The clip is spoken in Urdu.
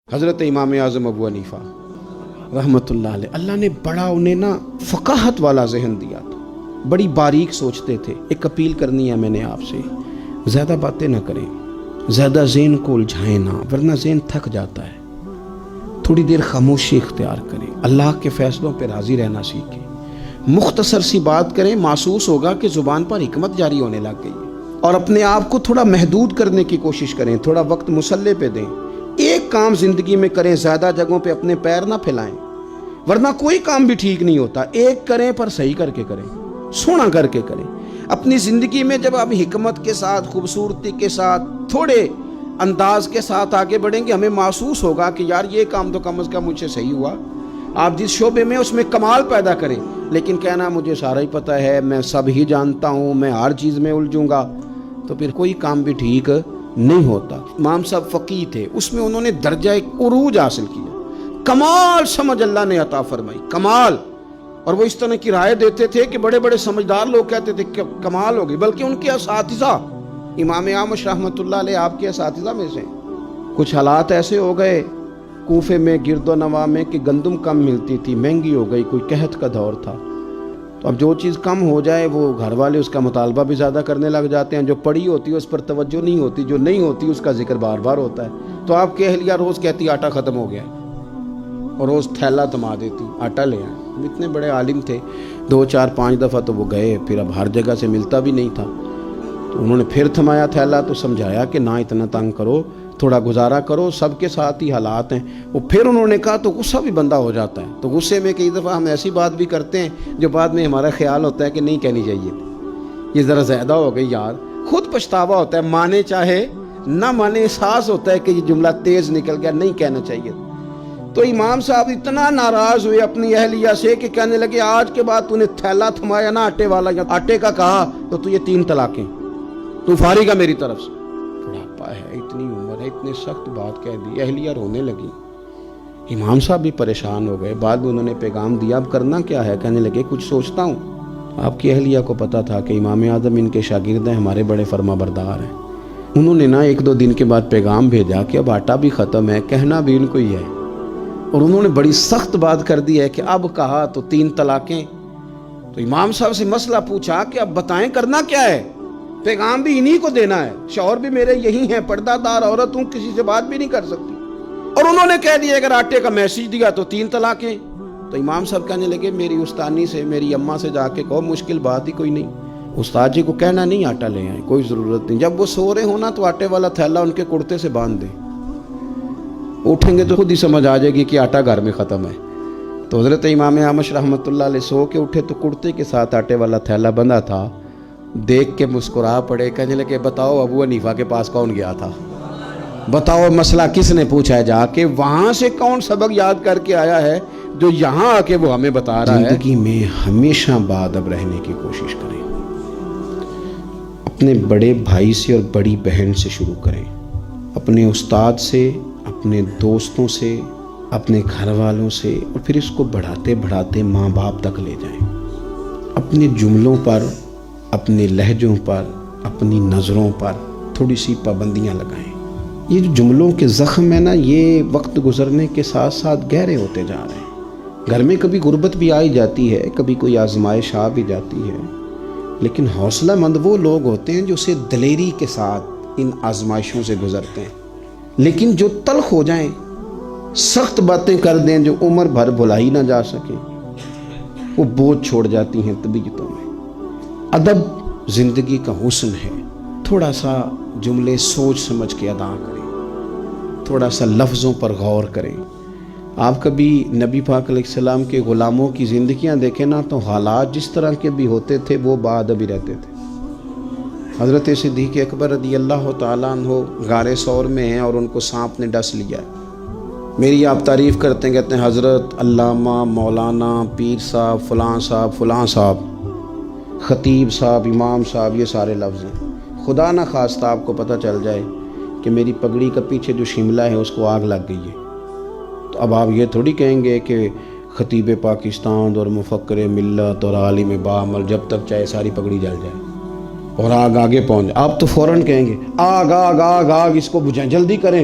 حضرت امام اعظم ابو حنیفہ رحمۃ اللہ علیہ، اللہ نے بڑا انہیں نا فقاہت والا ذہن دیا تھا، بڑی باریک سوچتے تھے۔ ایک اپیل کرنی ہے میں نے آپ سے، زیادہ باتیں نہ کریں، زیادہ ذہن کو الجھائیں نہ، ورنہ ذہن تھک جاتا ہے۔ تھوڑی دیر خاموشی اختیار کریں، اللہ کے فیصلوں پہ راضی رہنا سیکھیں، مختصر سی بات کریں، محسوس ہوگا کہ زبان پر حکمت جاری ہونے لگ گئی ہے۔ اور اپنے آپ کو تھوڑا محدود کرنے کی کوشش کریں، تھوڑا وقت مصلے پہ دیں، ایک کام زندگی میں کریں، زیادہ جگہوں پہ اپنے پیر نہ پھیلائیں، ورنہ کوئی کام بھی ٹھیک نہیں ہوتا۔ ایک کریں پر صحیح کر کے کریں، سونا کر کے کریں۔ اپنی زندگی میں جب آپ حکمت کے ساتھ، خوبصورتی کے ساتھ، تھوڑے انداز کے ساتھ آگے بڑھیں گے، ہمیں محسوس ہوگا کہ یار یہ کام تو کم از کم مجھ سے صحیح ہوا۔ آپ جس شعبے میں اس میں کمال پیدا کریں، لیکن کہنا مجھے سارا ہی پتہ ہے، میں سب ہی جانتا ہوں، میں ہر چیز میں الجھوں گا، تو پھر کوئی کام بھی ٹھیک نہیں ہوتا۔ امام صاحب فقیہ تھے، اس میں انہوں نے درجہ عروج حاصل کیا، کمال سمجھ اللہ نے عطا فرمائی، کمال۔ اور وہ اس طرح کی رائے دیتے تھے کہ بڑے بڑے سمجھدار لوگ کہتے تھے کہ کمال ہو گئی، بلکہ ان کے اساتذہ امام اعمش رحمۃ اللہ علیہ آپ کے اساتذہ میں سے کچھ حالات ایسے ہو گئے کوفے میں، گرد و نواح میں، کہ گندم کم ملتی تھی، مہنگی ہو گئی، کوئی قحط کا دور تھا۔ تو اب جو چیز کم ہو جائے وہ گھر والے اس کا مطالبہ بھی زیادہ کرنے لگ جاتے ہیں، جو پڑی ہوتی ہے اس پر توجہ نہیں ہوتی، جو نہیں ہوتی اس کا ذکر بار بار ہوتا ہے۔ تو آپ کی اہلیہ روز کہتی آٹا ختم ہو گیا، اور روز تھیلا تھما دیتی آٹا لے آئیں۔ اتنے بڑے عالم تھے، 2 4 5 دفعہ تو وہ گئے، پھر اب ہر جگہ سے ملتا بھی نہیں تھا، تو انہوں نے پھر تھمایا تھیلا، تو سمجھایا کہ نہ اتنا تنگ کرو، تھوڑا گزارا کرو، سب کے ساتھ ہی حالات ہیں۔ وہ پھر انہوں نے کہا تو غصہ بھی بندہ ہو جاتا ہے، تو غصے میں کئی دفعہ ہم ایسی بات بھی کرتے ہیں جو بعد میں ہمارا خیال ہوتا ہے کہ نہیں کہنی چاہیے تھی، یہ ذرا زیادہ ہو گئی یار، خود پچھتاوا ہوتا ہے، مانے چاہے نہ مانے، احساس ہوتا ہے کہ یہ جملہ تیز نکل گیا، نہیں کہنا چاہیے۔ تو امام صاحب اتنا ناراض ہوئے اپنی اہلیہ سے کہ کہنے لگے آج کے بعد تو نے تھیلا تھمایا نا آٹے والا یا آٹے کا کہا تو یہ 3 طلاقیں، تو فارغ ہے میری طرف سے۔ بڑھاپا ہے، اتنی عمر ہے، اتنے سخت بات کہہ دی، اہلیہ رونے لگی۔ امام صاحب بھی پریشان ہو گئے، بعد میں انہوں نے پیغام دیا اب کرنا کیا ہے، کہنے لگے کچھ سوچتا ہوں۔ آپ کی اہلیہ کو پتا تھا کہ امام اعظم ان کے شاگرد ہیں، ہمارے بڑے فرما بردار ہیں۔ انہوں نے نا 1 2 دن کے بعد پیغام بھیجا کہ اب آٹا بھی ختم ہے، کہنا بھی ان کو ہی ہے، اور انہوں نے بڑی سخت بات کر دی ہے کہ اب کہا تو 3 طلاقیں۔ تو امام صاحب سے مسئلہ پوچھا کہ اب بتائیں کرنا کیا ہے، پیغام بھی انہی کو دینا ہے، شوہر بھی میرے یہی ہیں، پردہ دار عورت ہوں، کسی سے بات بھی نہیں کر سکتی، اور انہوں نے کہہ دیا اگر آٹے کا میسج دیا تو 3 طلاقیں۔ تو امام صاحب کہنے لگے میری استانی سے، میری اماں سے جا کے کہو، مشکل بات ہی کوئی نہیں، استاد جی کو کہنا نہیں آٹا لے آئیں، کوئی ضرورت نہیں، جب وہ سو رہے ہونا تو آٹے والا تھیلا ان کے کرتے سے باندھ دیں، اٹھیں گے تو خود ہی سمجھ آ جائے گی کہ آٹا گھر میں ختم ہے۔ تو حضرت امام اعمش رحمۃ اللہ علیہ سو کے اٹھے تو کرتے کے ساتھ آٹے والا تھیلا بندھا تھا، دیکھ کے مسکرا پڑے، کہنے لگے بتاؤ ابو حنیفہ کے پاس کون گیا تھا، بتاؤ مسئلہ کس نے پوچھا ہے، جا کے وہاں سے کون سبق یاد کر کے آیا ہے جو یہاں آ کے وہ ہمیں بتا رہا ہے۔ زندگی میں ہمیشہ باادب رہنے کی کوشش کریں، اپنے بڑے بھائی سے اور بڑی بہن سے شروع کریں، اپنے استاد سے، اپنے دوستوں سے، اپنے گھر والوں سے، اور پھر اس کو بڑھاتے بڑھاتے ماں باپ تک لے جائیں۔ اپنے جملوں پر، اپنے لہجوں پر، اپنی نظروں پر تھوڑی سی پابندیاں لگائیں۔ یہ جو جملوں کے زخم ہے نا، یہ وقت گزرنے کے ساتھ ساتھ گہرے ہوتے جا رہے ہیں۔ گھر میں کبھی غربت بھی آئی جاتی ہے، کبھی کوئی آزمائش آ بھی جاتی ہے، لیکن حوصلہ مند وہ لوگ ہوتے ہیں جو اسے دلیری کے ساتھ ان آزمائشوں سے گزرتے ہیں۔ لیکن جو تلخ ہو جائیں، سخت باتیں کر دیں جو عمر بھر بھلائی نہ جا سکیں، وہ بوجھ چھوڑ جاتی ہیں طبیعتوں میں۔ ادب زندگی کا حسن ہے، تھوڑا سا جملے سوچ سمجھ کے ادا کریں، تھوڑا سا لفظوں پر غور کریں۔ آپ کبھی نبی پاک علیہ السلام کے غلاموں کی زندگیاں دیکھیں نا، تو حالات جس طرح کے بھی ہوتے تھے وہ باادبی رہتے تھے۔ حضرت صدیق اکبر رضی اللہ تعالیٰ عنہ غار ثور میں ہیں اور ان کو سانپ نے ڈس لیا ہے۔ میری آپ تعریف کرتے ہیں، کہتے ہیں حضرت علامہ، مولانا، پیر صاحب، فلاں صاحب، فلاں صاحب، خطیب صاحب، امام صاحب، یہ سارے لفظ ہیں۔ خدا نہ خواستہ آپ کو پتہ چل جائے کہ میری پگڑی کا پیچھے جو شملہ ہے اس کو آگ لگ گئی ہے، تو اب آپ یہ تھوڑی کہیں گے کہ خطیب پاکستان اور مفکر ملت اور عالم باعمل جب تک چاہے ساری پگڑی جل جائے اور آگ آگے پہنچ جائے، آپ تو فوراً کہیں گے آگ آگ آگ آگ، اس کو بجھائیں، جلدی کریں،